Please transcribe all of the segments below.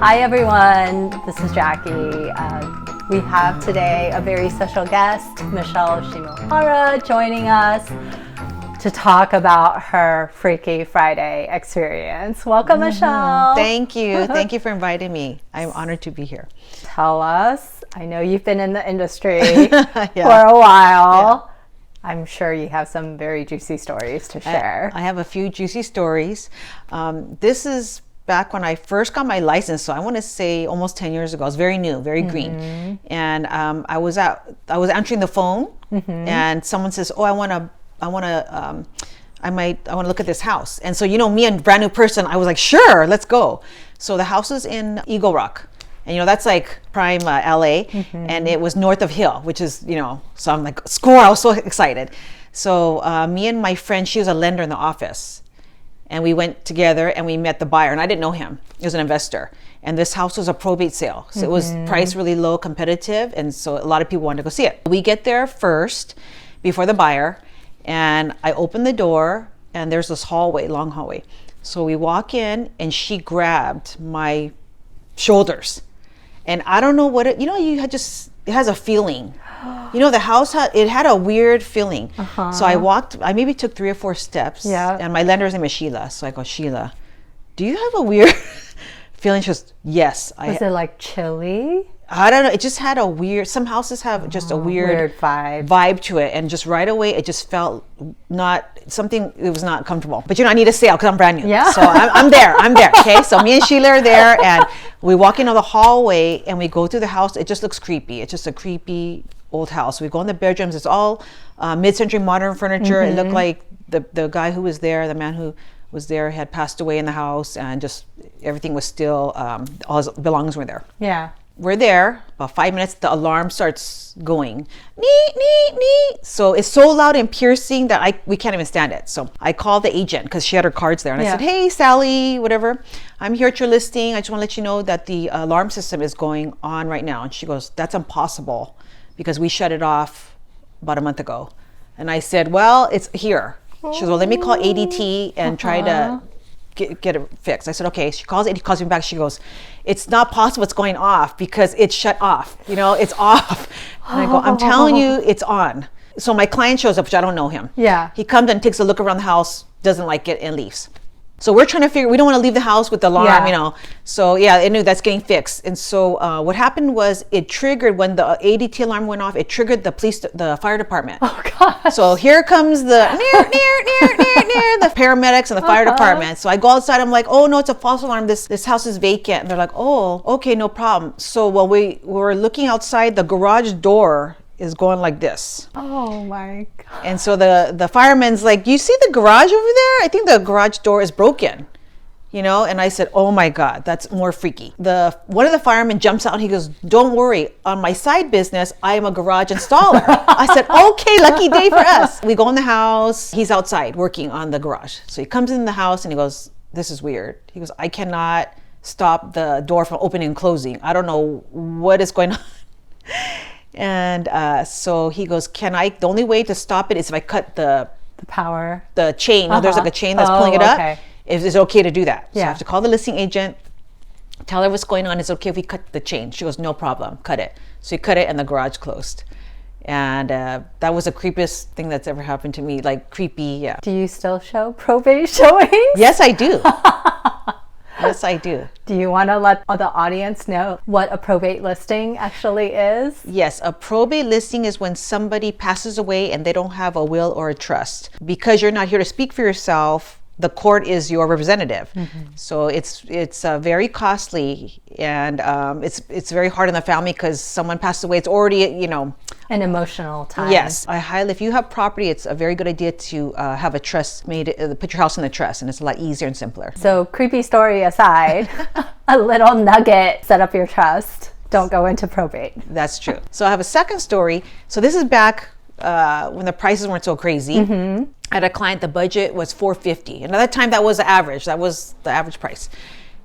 Hi everyone, this is Jackie. We have today a very special guest, Michelle Shimohara, joining us to talk about her Freaky Friday experience. Welcome, Michelle. Thank you. Thank you for inviting me. I'm honored to be here. Tell us, I know you've been in the industry for a while. I'm sure you have some very juicy stories to share. I have a few juicy stories. This is back when I first got my license, so I want to say almost 10 years ago. I was very new, very green, and I was answering the phone, and someone says, "Oh, I want to look at this house." And so, me, a brand new person, I was like, "Sure, let's go." So the house is in Eagle Rock, and that's like prime LA, and it was north of Hill, which is so I'm like, score! I was so excited. So me and my friend, she was a lender in the office. And we went together and we met the buyer, and I didn't know him. He was an investor. And this house was a probate sale. So it was priced really low, competitive. And so a lot of people wanted to go see it. We get there first before the buyer, and I open the door, and there's this hallway, long hallway. So we walk in, and she grabbed my shoulders. And I don't know what it has a feeling. The house had a weird feeling. So I maybe took 3 or 4 steps. Yeah. And my lender's name is Sheila. So I go, "Sheila, do you have a weird feeling?" She goes, "Yes." Was it like chilly? I don't know. It just had a weird, some houses have just a weird vibe to it. And just right away, it just felt it was not comfortable. But I need a sale because I'm brand new. Yeah. So I'm there. Okay. So me and Sheila are there, and we walk into the hallway and we go through the house. It just looks creepy. It's just a creepy old house. We go in the bedrooms. It's all mid-century modern furniture. It looked like the guy who was there, the man who was there, had passed away in the house, and just everything was still, all his belongings were there. Yeah. We're there, about 5 minutes, the alarm starts going. Nee, nee, nee. So it's so loud and piercing that we can't even stand it. So I called the agent because she had her cards there. And I said, "Hey, Sally, whatever, I'm here at your listing. I just want to let you know that the alarm system is going on right now." And she goes, "That's impossible because we shut it off about a month ago." And I said, "Well, it's here." She goes, "Well, let me call ADT and try to get it fixed." I said, "Okay." She calls me back. She goes, "It's not possible. It's going off because it's shut off. It's off." And I go, "I'm telling you, it's on." So my client shows up, which I don't know him. Yeah. He comes and takes a look around the house, doesn't like it, and leaves. So we're trying to figure, we don't want to leave the house with the alarm, So I knew that's getting fixed. And so what happened was it triggered, when the ADT alarm went off, it triggered the fire department. Oh gosh. So here comes the the paramedics and the fire department. So I go outside, I'm like, "Oh no, it's a false alarm. This house is vacant." And they're like, "Oh, okay, no problem." So while we were looking outside, the garage door is going like this. Oh my God. And so the fireman's like, "You see the garage over there? I think the garage door is broken." And I said, "Oh my God, that's more freaky." One of the firemen jumps out and he goes, "Don't worry, on my side business, I am a garage installer." I said, "Okay, lucky day for us." We go in the house. He's outside working on the garage. So he comes in the house and he goes, "This is weird." He goes, "I cannot stop the door from opening and closing. I don't know what is going on." And so he goes, the only way to stop it is if I cut the power, the chain. There's like a chain that's pulling it up. Okay. Is it okay to do that? So Yeah. I have to call the listing agent, tell her what's going on. Is it okay if we cut the chain? She goes, "No problem, cut it." So he cut it and the garage closed. And that was the creepiest thing that's ever happened to me. Like creepy, yeah. Do you still show probate showings? Yes, I do. Yes, I do. Do you want to let the audience know what a probate listing actually is? Yes, a probate listing is when somebody passes away and they don't have a will or a trust. Because you're not here to speak for yourself, the court is your representative. So it's very costly, and it's very hard on the family because someone passed away. It's already an emotional time. Yes, if you have property, it's a very good idea to have a trust made. Put your house in the trust, and it's a lot easier and simpler. So creepy story aside, a little nugget: set up your trust. Don't go into probate. That's true. So I have a second story. So this is back when the prices weren't so crazy. I had a client, the budget was $450. And at that time, that was the average. That was the average price.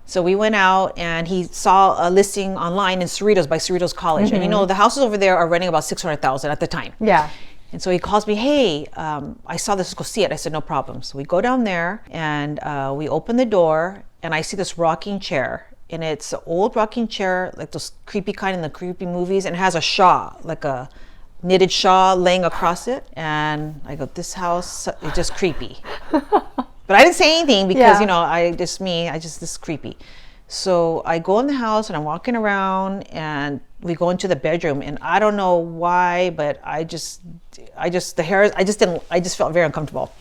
So we went out and he saw a listing online in Cerritos by Cerritos College. And the houses over there are renting about $600,000 at the time. Yeah. And so he calls me, hey, I saw this, let's go see it. I said, no problem. So we go down there and we open the door and I see this rocking chair. And it's an old rocking chair, like those creepy kind in the creepy movies, and it has a shawl, like a knitted shawl laying across it. And I go, this house is just creepy. But I didn't say anything because, this is creepy. So I go in the house and I'm walking around and we go into the bedroom, and I don't know why, but I just felt very uncomfortable.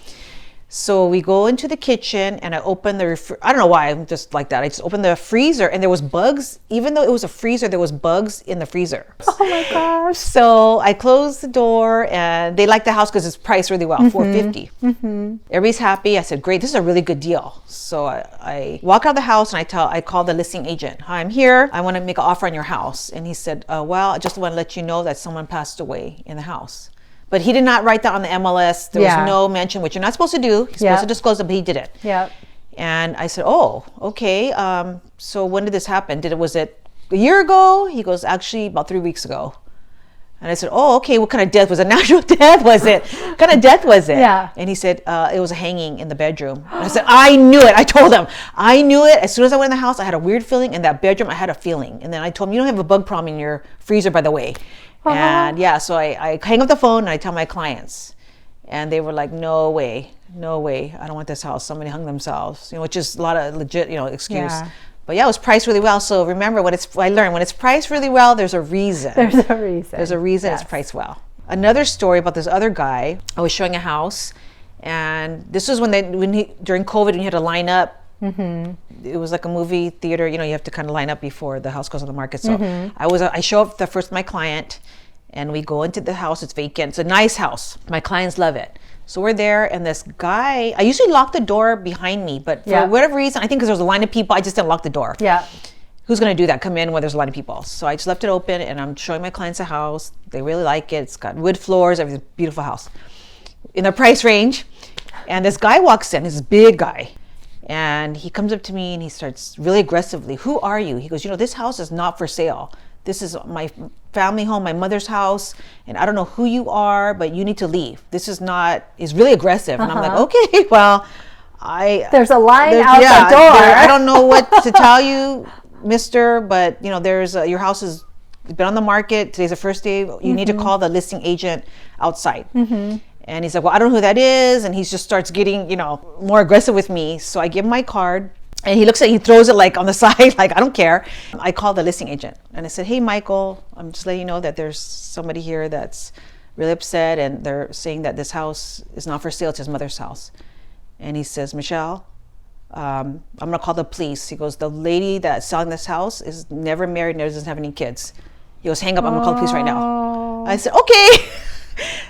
So we go into the kitchen and I open the I don't know why, I'm just like that. I just opened the freezer and there was bugs. Even though it was a freezer, there was bugs in the freezer. Oh my gosh. So I closed the door and they like the house because it's priced really well, $450. Everybody's happy. I said, great, this is a really good deal. So I walk out of the house and I call the listing agent. Hi, I'm here. I want to make an offer on your house. And he said, well, I just want to let you know that someone passed away in the house. But he did not write that on the MLS. There was no mention, which you're not supposed to do. You're supposed to disclose it, but he did it. Yeah. And I said, oh, okay. So when did this happen? Was it a year ago? He goes, actually, about 3 weeks ago. And I said, oh, okay. What kind of death? Was it a natural death? Was it? What kind of death was it? Yeah. And he said, it was a hanging in the bedroom. And I said, I knew it. I told him, I knew it. As soon as I went in the house, I had a weird feeling. In that bedroom, I had a feeling. And then I told him, you don't have a bug problem in your freezer, by the way. And so I hang up the phone and I tell my clients, and they were like, no way, I don't want this house. Somebody hung themselves, which is a lot of legit, excuse. Yeah. But yeah, it was priced really well. So remember, I learned when it's priced really well, there's a reason. There's a reason it's priced well. Another story about this other guy. I was showing a house, and this was during COVID, when you had to line up. It was like a movie theater, you have to kind of line up before the house goes on the market. So I show up the first my client, and we go into the house. It's vacant. It's a nice house. My clients love it. So we're there, and this guy, I usually lock the door behind me, but for whatever reason, I think because there was a line of people, I just didn't lock the door. Yeah. Who's going to do that? Come in when there's a line of people. So I just left it open, and I'm showing my clients a house. They really like it. It's got wood floors, everything's a beautiful house in the price range. And this guy walks in, this big guy. And he comes up to me and he starts really aggressively, who are you? He goes, this house is not for sale. This is my family home, my mother's house, and I don't know who you are, but you need to leave. He's really aggressive. And I'm like, okay, well, there's a line out the door. I don't know what to tell you, mister, but there's your house has been on the market. Today's the first day. You need to call the listing agent outside. And he's like, well, I don't know who that is. And he just starts getting, more aggressive with me. So I give him my card, and he throws it like on the side, like, I don't care. I called the listing agent and I said, hey, Michael, I'm just letting you know that there's somebody here that's really upset, and they're saying that this house is not for sale. It's his mother's house. And he says, Michelle, I'm going to call the police. He goes, the lady that's selling this house is never married, never doesn't have any kids. He goes, hang up, I'm going to call the police right now. I said, okay.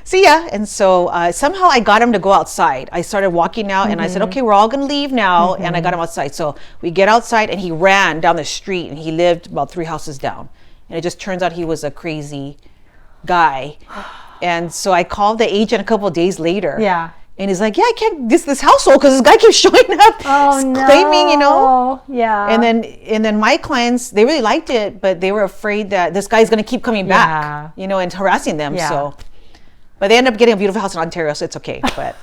See ya. And so somehow I got him to go outside. I started walking out and I said, okay, we're all going to leave now. And I got him outside. So we get outside, and he ran down the street, and he lived about 3 houses down. And it just turns out he was a crazy guy. And so I called the agent a couple of days later. Yeah. And he's like, yeah, I can't get this household because this guy keeps showing up, claiming, Yeah. And then my clients, they really liked it, but they were afraid that this guy's going to keep coming back, and harassing them. Yeah. So, but they ended up getting a beautiful house in Ontario, so it's okay. But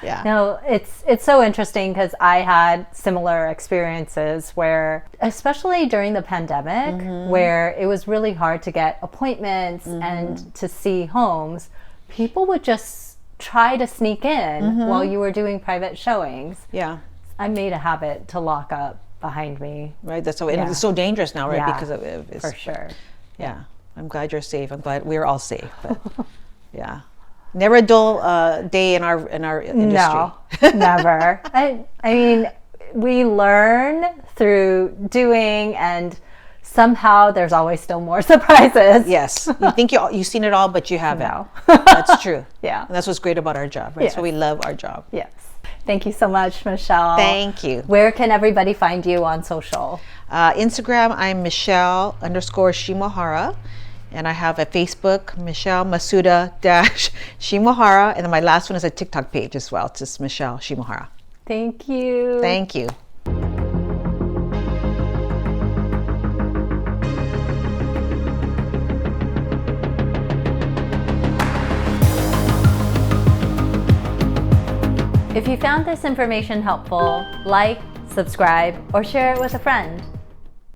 yeah. No, it's so interesting because I had similar experiences where, especially during the pandemic, where it was really hard to get appointments and to see homes, people would just try to sneak in while you were doing private showings. Yeah. I made a habit to lock up behind me. Right. That's so, and it's so dangerous now, right? Yeah, because of it. For sure. Yeah. I'm glad you're safe. I'm glad we're all safe. But yeah. Never a dull day in our industry. No, never. I mean, we learn through doing, and somehow there's always still more surprises. Yes. You think you've seen it all, but you haven't. No. That's true. Yeah. And that's what's great about our job, right? Yes. So we love our job. Yes. Thank you so much, Michelle. Thank you. Where can everybody find you on social? Instagram, I'm Michelle_Shimohara. And I have a Facebook, Michelle Masuda-Shimohara. And then my last one is a TikTok page as well. It's just Michelle Shimohara. Thank you. Thank you. If you found this information helpful, like, subscribe, or share it with a friend.